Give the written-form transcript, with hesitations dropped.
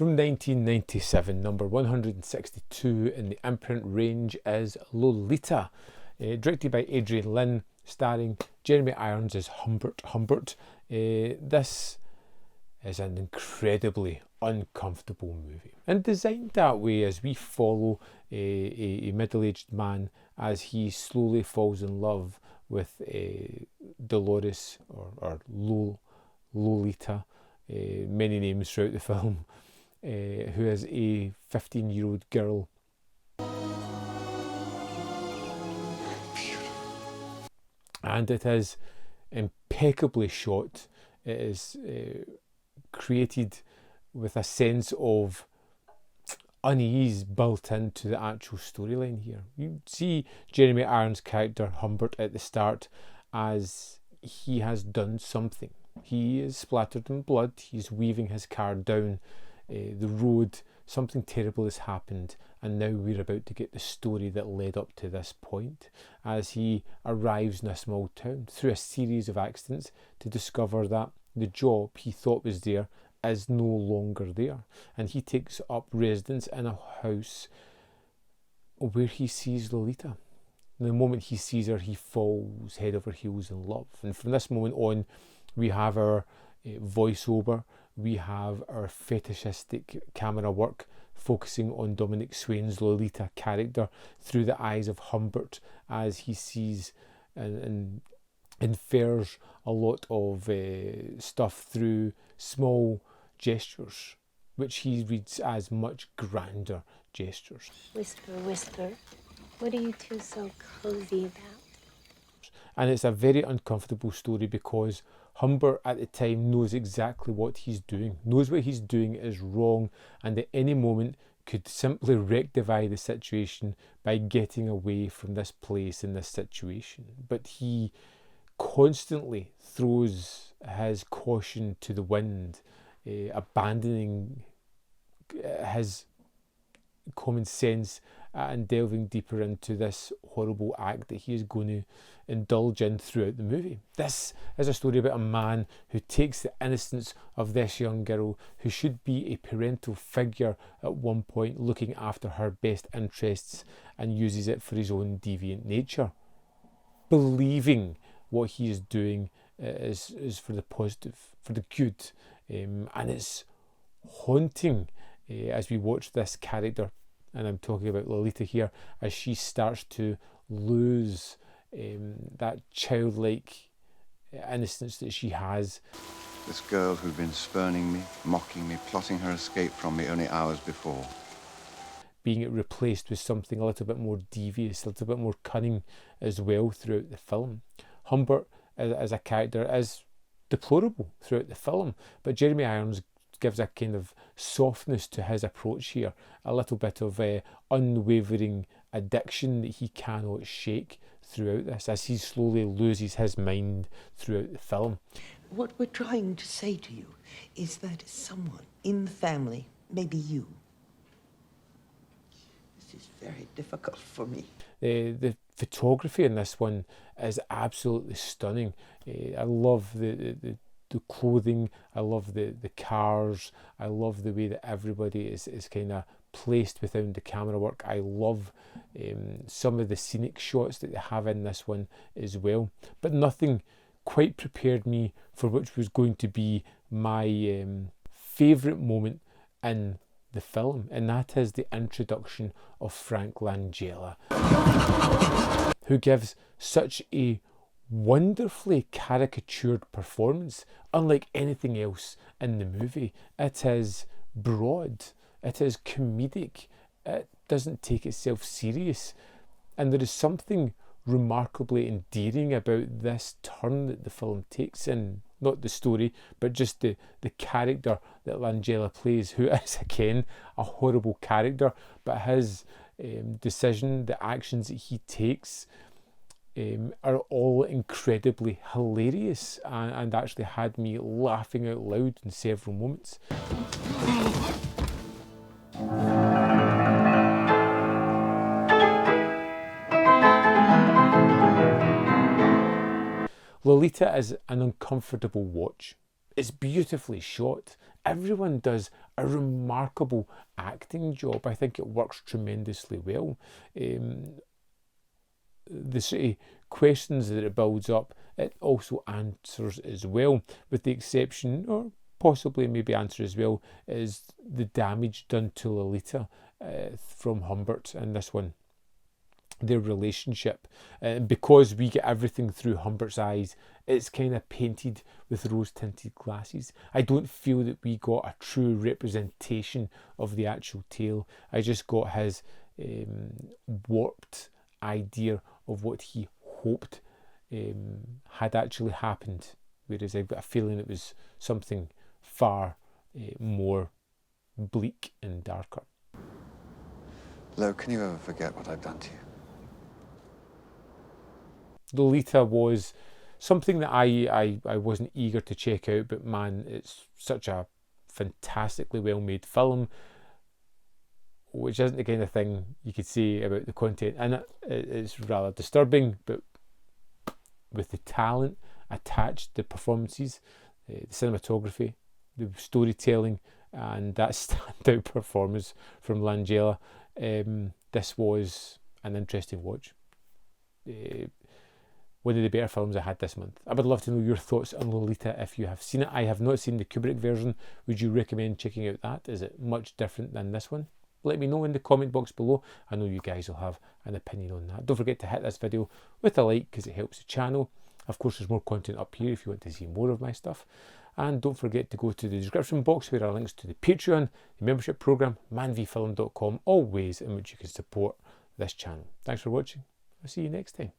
From 1997, number 162 in the Imprint range is Lolita, directed by Adriane Lyne, starring Jeremy Irons as Humbert. This is an incredibly uncomfortable movie, and designed that way as we follow a middle-aged man as he slowly falls in love with Dolores or Lolita, many names throughout the film, who is a 15-year-old girl. And it is impeccably shot. It is created with a sense of unease built into the actual storyline here. You see Jeremy Irons' character Humbert at the start as he has done something. He is splattered in blood, he's weaving his car down the road, something terrible has happened, and now we're about to get the story that led up to this point as he arrives in a small town through a series of accidents to discover that the job he thought was there is no longer there, and he takes up residence in a house where he sees Lolita. And the moment he sees her, he falls head over heels in love, and from this moment on we have our voiceover, we have our fetishistic camera work focusing on Dominic Swain's Lolita character through the eyes of Humbert as he sees and infers a lot of stuff through small gestures, which he reads as much grander gestures. Whisper, whisper, what are you two so cozy about? And it's a very uncomfortable story because Humbert at the time knows exactly what he's doing, knows what he's doing is wrong, and at any moment could simply rectify the situation by getting away from this place and this situation. But he constantly throws his caution to the wind, abandoning his common sense and delving deeper into this horrible act that he is going to indulge in throughout the movie. This is a story about a man who takes the innocence of this young girl who should be a parental figure at one point, looking after her best interests, and uses it for his own deviant nature, believing what he is doing is for the positive, for the good, and it's haunting as we watch this character, and I'm talking about Lolita here, as she starts to lose that childlike innocence that she has. This girl who'd been spurning me, mocking me, plotting her escape from me only hours before, being replaced with something a little bit more devious, a little bit more cunning as well throughout the film. Humbert as a character is deplorable throughout the film, but Jeremy Irons gives a kind of softness to his approach here, a little bit of unwavering addiction that he cannot shake throughout this as he slowly loses his mind throughout the film. What we're trying to say to you is that someone in the family, maybe you, this is very difficult for me. The photography in this one is absolutely stunning. I love the clothing, I love the cars, I love the way that everybody is kind of placed within the camera work. I love some of the scenic shots that they have in this one as well, but nothing quite prepared me for which was going to be my favourite moment in the film, and that is the introduction of Frank Langella, who gives such a wonderfully caricatured performance, unlike anything else in the movie. It is broad, it is comedic, it doesn't take itself serious, and there is something remarkably endearing about this turn that the film takes in, not the story, but just the character that Langella plays, who is again a horrible character, but his decision, the actions that he takes are all incredibly hilarious and actually had me laughing out loud in several moments. Lolita is an uncomfortable watch. It's beautifully shot. everyone does a remarkable acting job. I think it works tremendously well. The sort of questions that it builds up, it also answers as well, with the exception, or possibly maybe answer as well, is the damage done to Lolita from Humbert in this one. Their relationship, because we get everything through Humbert's eyes, it's kind of painted with rose-tinted glasses. I don't feel that we got a true representation of the actual tale. I just got his warped idea of what he hoped had actually happened, whereas I've got a feeling it was something far more bleak and darker. Lo, can you ever forget what I've done to you? Lolita was something that I wasn't eager to check out, but man, it's such a fantastically well made film, which isn't the kind of thing you could say about the content in it. It's rather disturbing, but with the talent attached, the performances, the cinematography, the storytelling, and that standout performance from Langella, this was an interesting watch. One of the better films I had this month. I would love to know your thoughts on Lolita if you have seen it. I have not seen the Kubrick version. Would you recommend checking out that? Is it much different than this one? Let me know in the comment box below. I know you guys will have an opinion on that. Don't forget to hit this video with a like because it helps the channel. Of course, there's more content up here if you want to see more of my stuff. And don't forget to go to the description box where are links to the Patreon, the membership program, manvfilm.com, all ways in which you can support this channel. Thanks for watching. I'll see you next time.